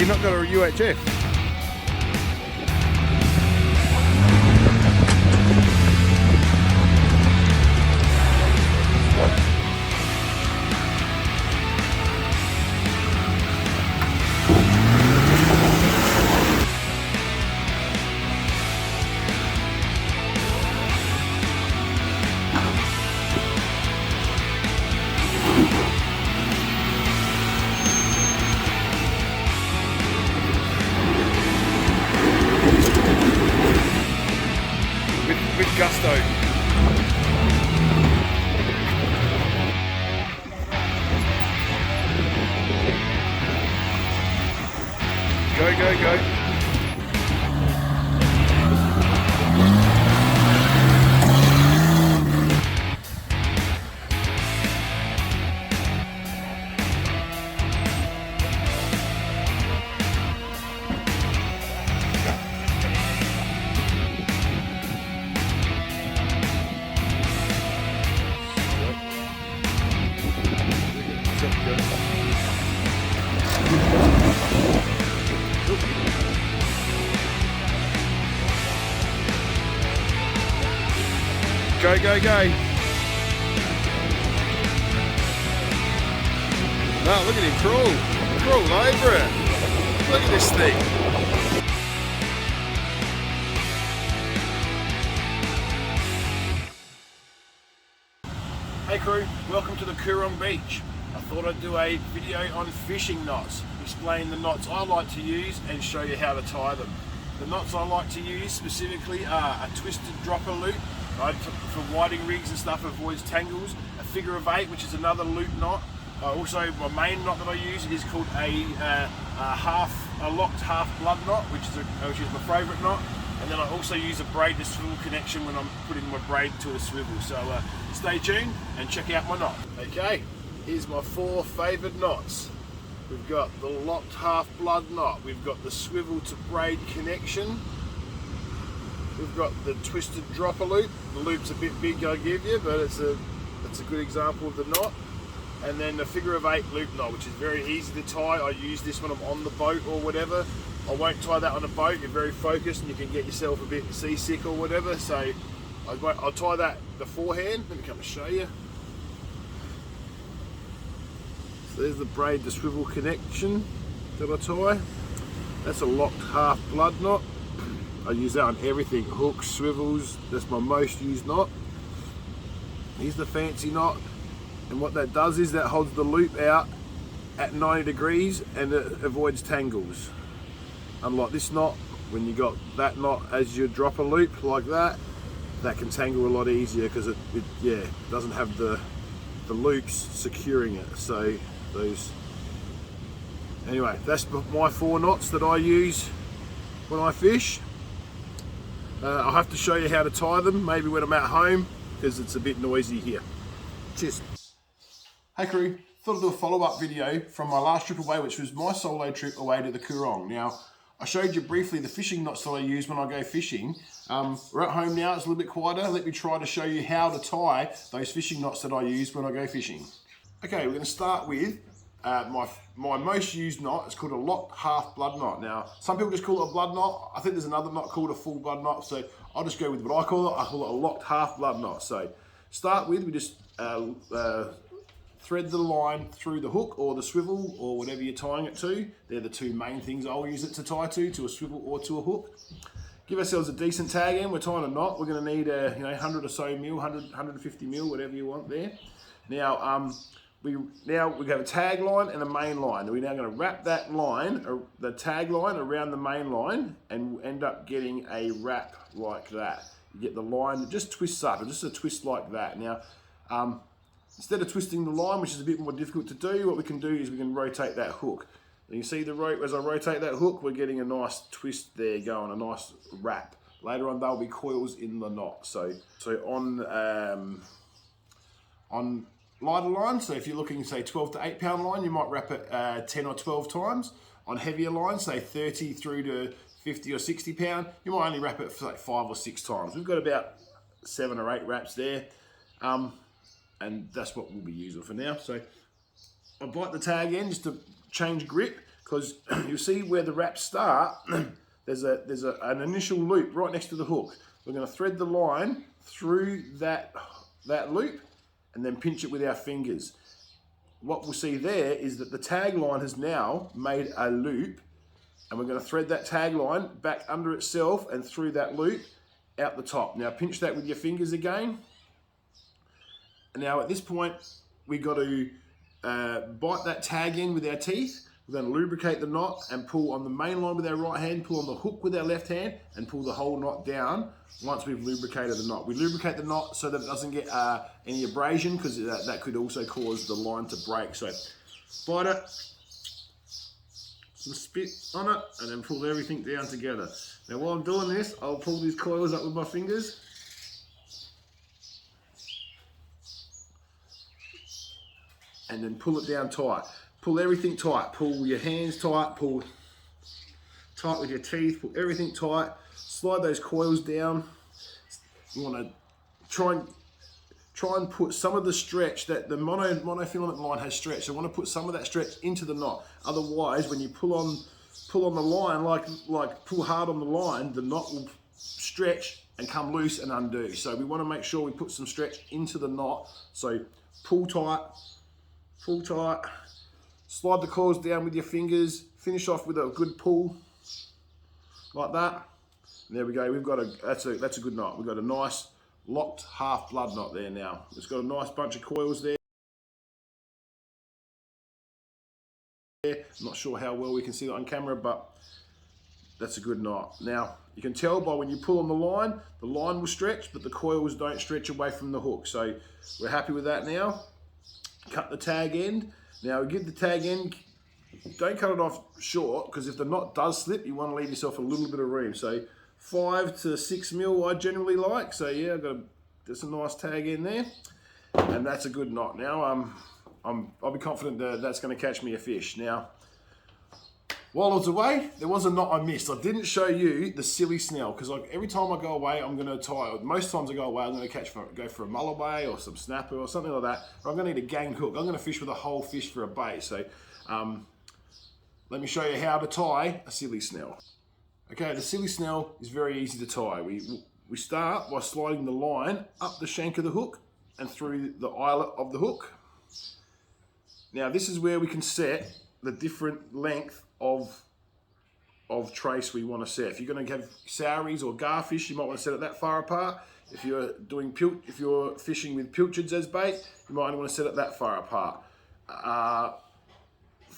you not got a UHF? With gusto. Go, go, go. Go, go, go. No, look at him crawl. Crawl over it. Look at this thing. Hey crew, welcome to the Coorong Beach. I thought I'd do a video on fishing knots, explain the knots I like to use and show you how to tie them. The knots I like to use specifically are a twisted dropper loop, right, for whiting rigs and stuff, avoids tangles, a figure of 8, which is another loop knot. Also, my main knot that I use is called a locked half blood knot, which is my favourite knot. And then I also use a braid to swivel connection when I'm putting my braid to a swivel. So stay tuned and check out my knot. Okay, here's my 4 favoured knots. We've got the locked half blood knot, we've got the swivel to braid connection, we've got the twisted dropper loop. The loop's a bit big, I give you, but it's a good example of the knot. And then the figure of 8 loop knot, which is very easy to tie. I use this when I'm on the boat or whatever. I won't tie that on a boat, you're very focused and you can get yourself a bit seasick or whatever. So I'll tie that beforehand. Let me come and show you. So there's the braid to swivel connection that I tie. That's a locked half blood knot. I use that on everything, hooks, swivels, that's my most used knot. Here's the fancy knot, and what that does is that holds the loop out at 90 degrees and it avoids tangles. Unlike this knot, when you got that knot as your dropper loop like that can tangle a lot easier because it doesn't have the loops securing it. So anyway, that's my 4 knots that I use when I fish. I'll have to show you how to tie them, maybe when I'm at home, because it's a bit noisy here. Cheers. Hey crew, thought I'd do a follow-up video from my last trip away, which was my solo trip away to the Coorong. Now, I showed you briefly the fishing knots that I use when I go fishing. We're at home now, it's a little bit quieter. Let me try to show you how to tie those fishing knots that I use when I go fishing. Okay, we're going to start with my most used knot. It's called a locked half blood knot. Now, some people just call it a blood knot. I think there's another knot called a full blood knot, so I'll just go with what I call it. I call it a locked half blood knot. So, start with, we just thread the line through the hook or the swivel or whatever you're tying it to. They're the 2 main things I'll use it to tie to a swivel or to a hook. Give ourselves a decent tag end. We're tying a knot. We're going to need 100 or so mil, 150 mil, whatever you want there. Now, we have a tag line and a main line. We're now going to wrap that line, the tag line, around the main line, and we'll end up getting a wrap like that. You get the line that just twists up, just a twist like that. Now, instead of twisting the line, which is a bit more difficult to do, what we can do is we can rotate that hook. And you see the rope, as I rotate that hook, we're getting a nice twist there going, a nice wrap. Later on, there'll be coils in the knot. So on lighter line, so if you're looking, say, 12 to 8 pound line, you might wrap it 10 or 12 times. On heavier lines, say 30 through to 50 or 60 pound, you might only wrap it for like 5 or 6 times. We've got about 7 or 8 wraps there. And that's what we'll be using for now. So I bite the tag end just to change grip. because you see where the wraps start, there's an initial loop right next to the hook. We're going to thread the line through that loop and then pinch it with our fingers. What we'll see there is that the tag line has now made a loop, and we're going to thread that tag line back under itself and through that loop out the top. Now pinch that with your fingers again. And now at this point, we've got to bite that tag in with our teeth. We're going to lubricate the knot and pull on the main line with our right hand, pull on the hook with our left hand, and pull the whole knot down once we've lubricated the knot. We lubricate the knot so that it doesn't get any abrasion, because that could also cause the line to break. So bite it, some spit on it, and then pull everything down together. Now while I'm doing this, I'll pull these coils up with my fingers. And then pull it down tight. Pull everything tight. Pull your hands tight. Pull tight with your teeth. Pull everything tight. Slide those coils down. You want to try and put some of the stretch that the monofilament line has stretch. So I want to put some of that stretch into the knot. Otherwise, when you pull on the line, like pull hard on the line, the knot will stretch and come loose and undo. So we want to make sure we put some stretch into the knot. So pull tight. Pull tight, slide the coils down with your fingers, finish off with a good pull, like that. And there we go, we've got that's a good knot. We've got a nice locked half blood knot there now. It's got a nice bunch of coils there. I'm not sure how well we can see that on camera, but that's a good knot. Now, you can tell by when you pull on the line will stretch, but the coils don't stretch away from the hook. So we're happy with that now. Cut the tag end. Now give the tag end, don't cut it off short, because if the knot does slip, you want to leave yourself a little bit of room. So 5 to 6 mil I generally like. So yeah, there's a nice tag in there, and that's a good knot. Now I'll be confident that that's going to catch me a fish. Now, while I was away, there was a knot I missed. I didn't show you the silly snell, because like every time I go away, I'm going to tie. Most times I go away, I'm going to go for a mulloway or some snapper or something like that. Or I'm going to need a gang hook. I'm going to fish with a whole fish for a bait. So let me show you how to tie a silly snell. Okay, the silly snell is very easy to tie. We start by sliding the line up the shank of the hook and through the eyelet of the hook. Now this is where we can set the different length of trace we want to set. If you're going to have sowies or garfish, you might want to set it that far apart. If you're fishing with pilchards as bait, you might want to set it that far apart.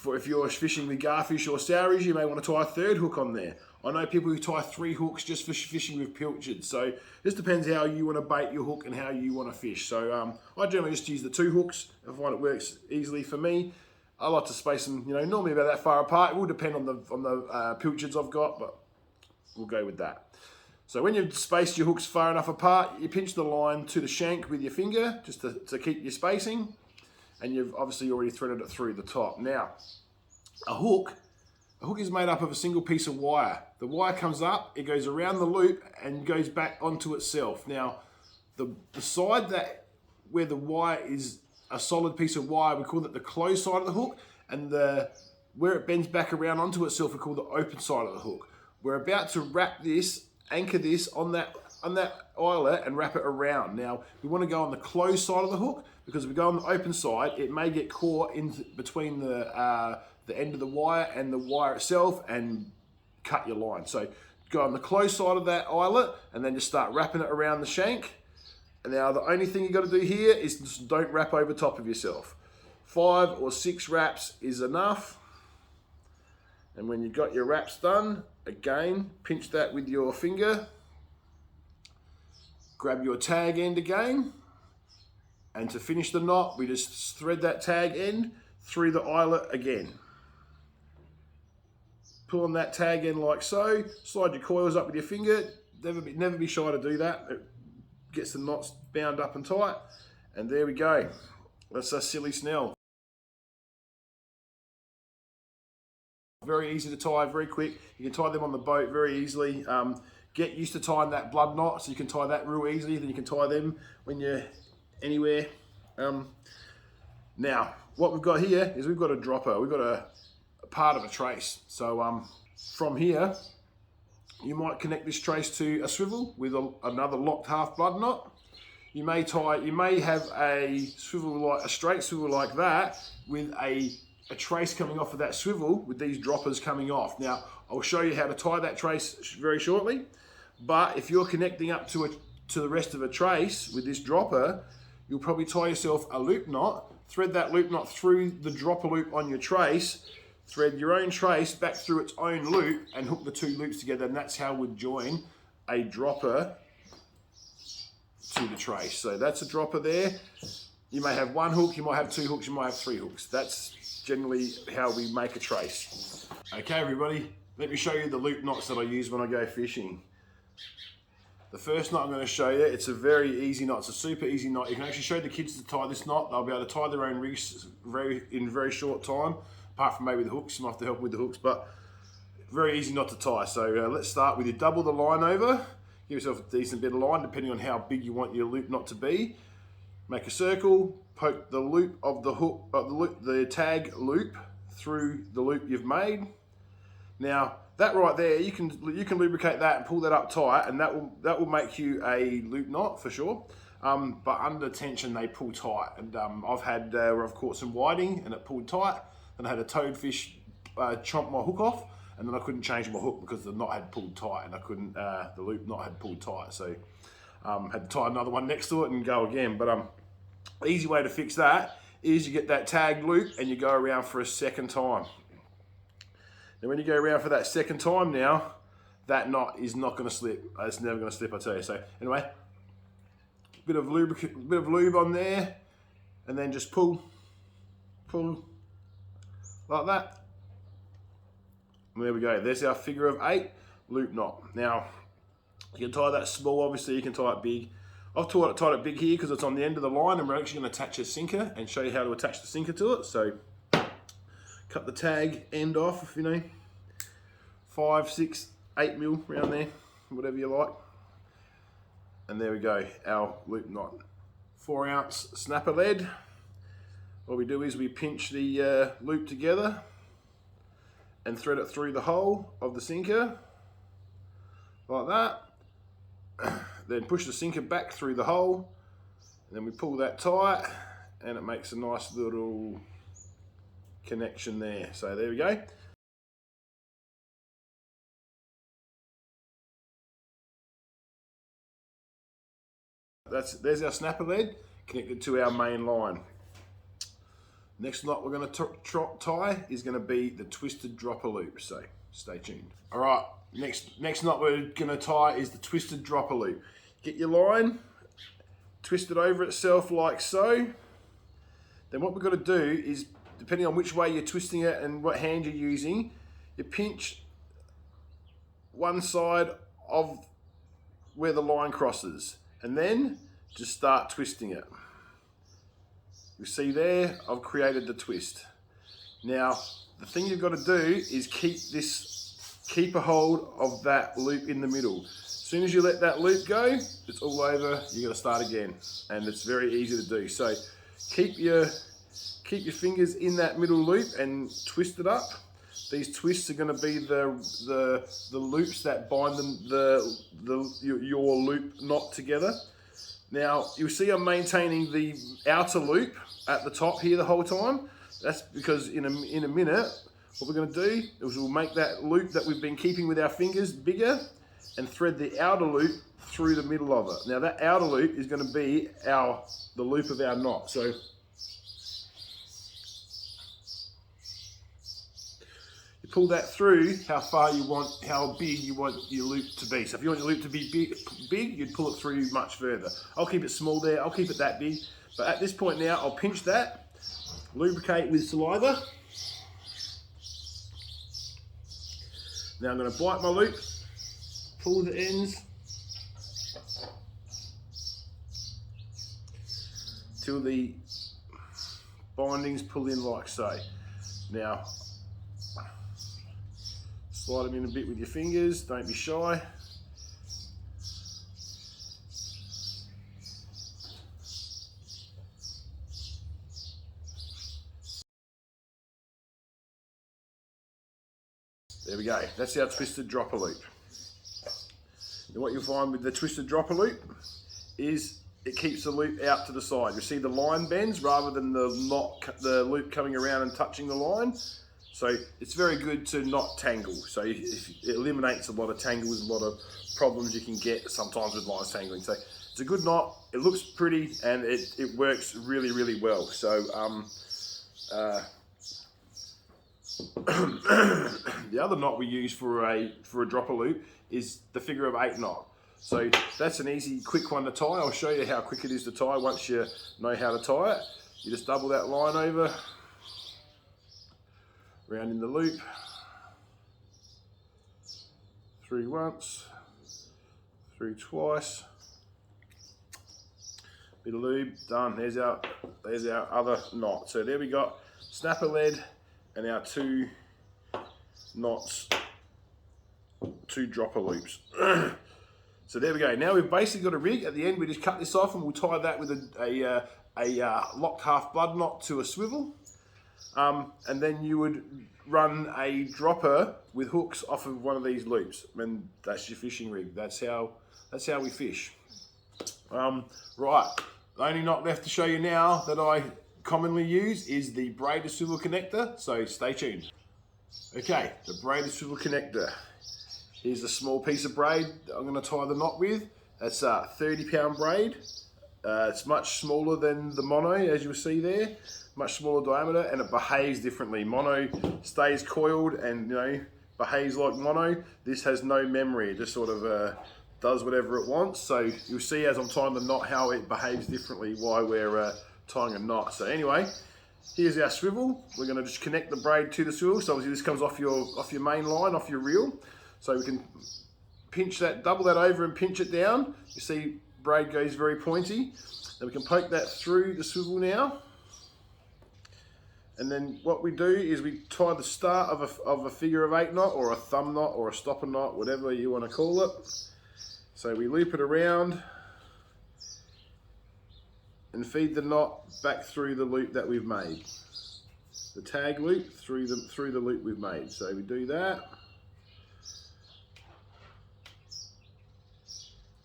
If you're fishing with garfish or sowies, you may want to tie a third hook on there. I know people who tie 3 hooks just for fishing with pilchards. So this depends how you want to bait your hook and how you want to fish. So I generally just use the 2 hooks. I find it works easily for me. I like to space them, normally about that far apart. It will depend on the pilchards I've got, but we'll go with that. So when you've spaced your hooks far enough apart, you pinch the line to the shank with your finger, just to keep your spacing, and you've obviously already threaded it through the top. Now, a hook is made up of a single piece of wire. The wire comes up, it goes around the loop, and goes back onto itself. Now, the side where the wire is a solid piece of wire, we call that the closed side of the hook, and where it bends back around onto itself, we call the open side of the hook. We're about to anchor this on that eyelet and wrap it around. Now, we want to go on the closed side of the hook, because if we go on the open side, it may get caught in between the end of the wire and the wire itself and cut your line. So go on the closed side of that eyelet and then just start wrapping it around the shank. And now the only thing you got to do here is just don't wrap over top of yourself. 5 or 6 wraps is enough. And when you've got your wraps done, again, pinch that with your finger. Grab your tag end again. And to finish the knot, we just thread that tag end through the eyelet again. Pull on that tag end like so. Slide your coils up with your finger. Never be shy to do that. It gets the knots bound up and tight. And there we go. That's a silly snell. Very easy to tie, very quick. You can tie them on the boat very easily. Get used to tying that blood knot so you can tie that real easily. Then you can tie them when you're anywhere. Now, what we've got here is we've got a dropper. We've got a part of a trace. So from here, you might connect this trace to a swivel with another locked half blood knot. You may have a straight swivel like that with a trace coming off of that swivel with these droppers coming off. Now, I'll show you how to tie that trace very shortly, but if you're connecting up to the rest of a trace with this dropper, you'll probably tie yourself a loop knot, thread that loop knot through the dropper loop on your trace, thread your own trace back through its own loop and hook the two loops together, and that's how we'd join a dropper to the trace. So that's a dropper there. You may have one hook, you might have two hooks, you might have three hooks. That's generally how we make a trace. Okay everybody, let me show you the loop knots that I use when I go fishing. The first knot I'm going to show you, it's a very easy knot. It's a super easy knot. You can actually show the kids to tie this knot. They'll be able to tie their own rigs in very short time, apart from maybe the hooks. You might have to help with the hooks, but very easy knot to tie. So let's start with you. Double the line over. Give yourself a decent bit of line, depending on how big you want your loop knot to be. Make a circle, poke the loop of the hook, the tag loop through the loop you've made. Now that right there, you can lubricate that and pull that up tight, and that will make you a loop knot for sure. But under tension they pull tight, and I've had where I've caught some whiting and it pulled tight, and I had a toadfish chomp my hook off, and then I couldn't change my hook because the knot had pulled tight, and I couldn't the loop knot had pulled tight, so had to tie another one next to it and go again. But the easy way to fix that is you get that tag loop and you go around for a second time. Now when you go around for that second time now, that knot is not going to slip. It's never going to slip, I tell you. So anyway, bit of lube on there, and then just pull like that. And there we go. There's our figure of 8 loop knot. Now you can tie that small, obviously you can tie it big. I've tied it big here because it's on the end of the line, and we're actually going to attach a sinker and show you how to attach the sinker to it. So cut the tag end off, 5, 6, 8 mil around there, whatever you like. And there we go, our loop knot. 4 ounce snapper lead. What we do is we pinch the loop together and thread it through the hole of the sinker, like that. Then push the sinker back through the hole, and then we pull that tight, and it makes a nice little connection there. So there we go. There's our snapper lead connected to our main line. Next knot we're going to tie is going to be the twisted dropper loop, so stay tuned. All right, next knot we're going to tie is the twisted dropper loop. Get your line, twist it over itself like so. Then what we're going to do is, depending on which way you're twisting it and what hand you're using, you pinch one side of where the line crosses, and then just start twisting it. You see there, I've created the twist. Now, the thing you've got to do is keep a hold of that loop in the middle. As soon as you let that loop go, it's all over, you got to start again. And it's very easy to do. So keep your fingers in that middle loop and twist it up. These twists are going to be the loops that bind your loop knot together. Now, you'll see I'm maintaining the outer loop at the top here the whole time. That's because in a minute, what we're going to do is we'll make that loop that we've been keeping with our fingers bigger and thread the outer loop through the middle of it. Now that outer loop is going to be the loop of our knot. So you pull that through how big you want your loop to be. So if you want your loop to be big, you'd pull it through much further. I'll keep it small there, I'll keep it that big. But at this point now, I'll pinch that, lubricate with saliva. Now I'm going to bite my loop, pull the ends till the bindings pull in like so. Now, slide them in a bit with your fingers, don't be shy. There we go. That's our twisted dropper loop. And what you'll find with the twisted dropper loop is it keeps the loop out to the side. You see the line bends rather than the loop coming around and touching the line. So it's very good to not tangle. So it eliminates a lot of tangles, a lot of problems you can get sometimes with line tangling. So it's a good knot. It looks pretty and it works really, really well. So the other knot we use for a dropper loop is the figure of 8 knot. So that's an easy, quick one to tie. I'll show you how quick it is to tie once you know how to tie it. You just double that line over, round in the loop, through once, through twice, bit of lube, done. There's our other knot. So there we got snapper lead and our 2 knots, 2 dropper loops. So there we go. Now we've basically got a rig. At the end, we just cut this off and we'll tie that with a locked half blood knot to a swivel. And then you would run a dropper with hooks off of one of these loops. And that's your fishing rig. That's how we fish. Right. The only knot left to show you now that I commonly use is the braid to swivel connector. So stay tuned. Okay, the braid to swivel connector. Here's a small piece of braid that I'm going to tie the knot with. That's a 30-pound braid. It's much smaller than the mono, as you'll see there. Much smaller diameter, and it behaves differently. Mono stays coiled and behaves like mono. This has no memory. It just sort of does whatever it wants. So you'll see as I'm tying the knot how it behaves differently while we're tying a knot. So anyway, here's our swivel. We're going to just connect the braid to the swivel. So obviously this comes off your main line, off your reel. So we can pinch that, double that over and pinch it down. You see braid goes very pointy. Then we can poke that through the swivel now. And then what we do is we tie the start of a figure of 8 knot or a thumb knot or a stopper knot, whatever you want to call it. So we loop it around and feed the knot back through the loop that we've made. The tag loop through the loop we've made. So we do that.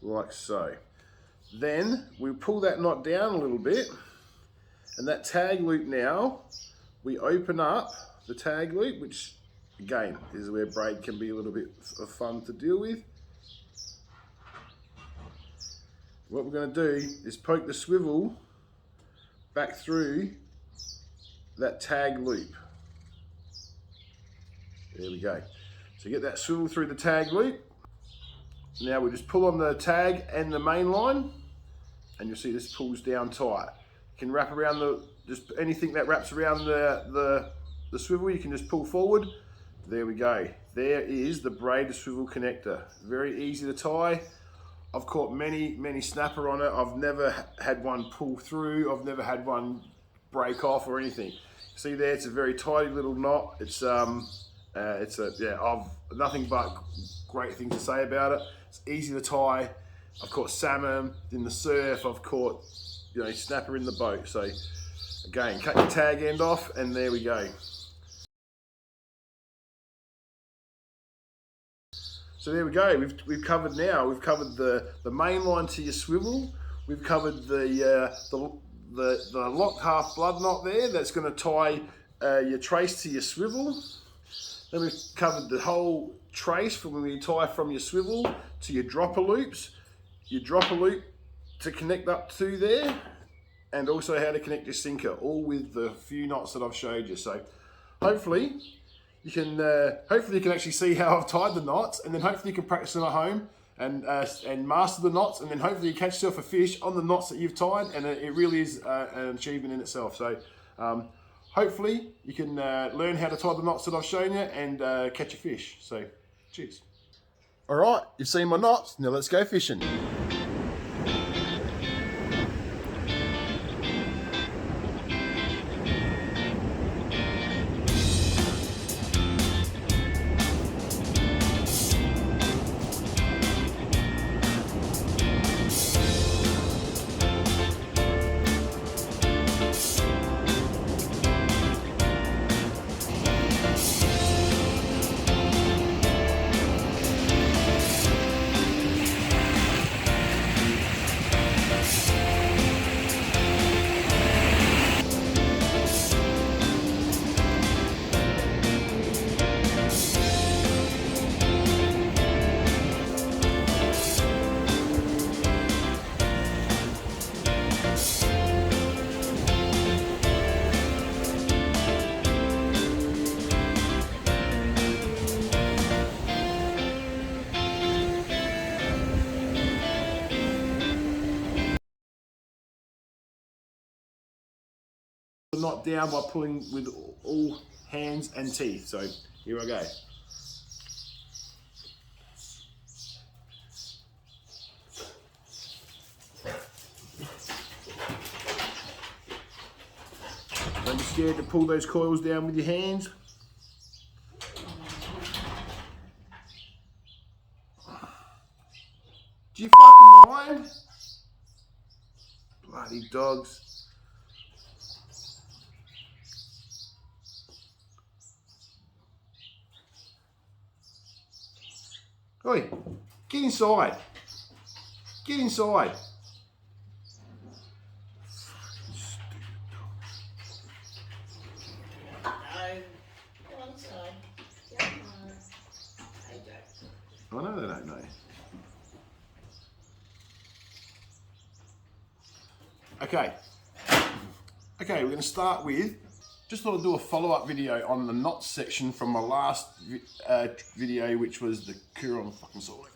Like so. Then we pull that knot down a little bit, and that tag loop now, we open up the tag loop, which again is where braid can be a little bit of fun to deal with. What we're going to do is poke the swivel back through that tag loop. There we go. So get that swivel through the tag loop. Now we just pull on the tag and the main line, and you'll see this pulls down tight. You can wrap around just anything that wraps around the swivel, you can just pull forward. There we go. There is the braid to swivel connector. Very easy to tie. I've caught many snapper on it. I've never had one pull through. I've never had one break off or anything. See there, it's a very tidy little knot. I've nothing but great things to say about it. It's easy to tie. I've caught salmon in the surf. I've caught snapper in the boat. So again, cut your tag end off, and there we go. So there we go. We've covered now. We've covered the main line to your swivel. We've covered the locked half blood knot there. That's going to tie your trace to your swivel. Then we've covered the whole trace from when you tie from your swivel to your dropper loops, your dropper loop to connect up to there, and also how to connect your sinker, all with the few knots that I've showed you. So hopefully you can actually see how I've tied the knots, and then hopefully you can practice them at home and master the knots, and then hopefully you catch yourself a fish on the knots that you've tied, and it really is an achievement in itself. So hopefully you can learn how to tie the knots that I've shown you and catch a fish. So cheers. All right, you've seen my knots, now let's go fishing. knot down by pulling with all hands and teeth. So here I go. Don't be scared to pull those coils down with your hands. Do you fucking mind? Bloody dogs. Oi, get inside. Get inside. I know they don't know. Okay, we're going to start with, just thought I'd do a follow-up video on the knots section from my last video, which was the Kuron fucking sword.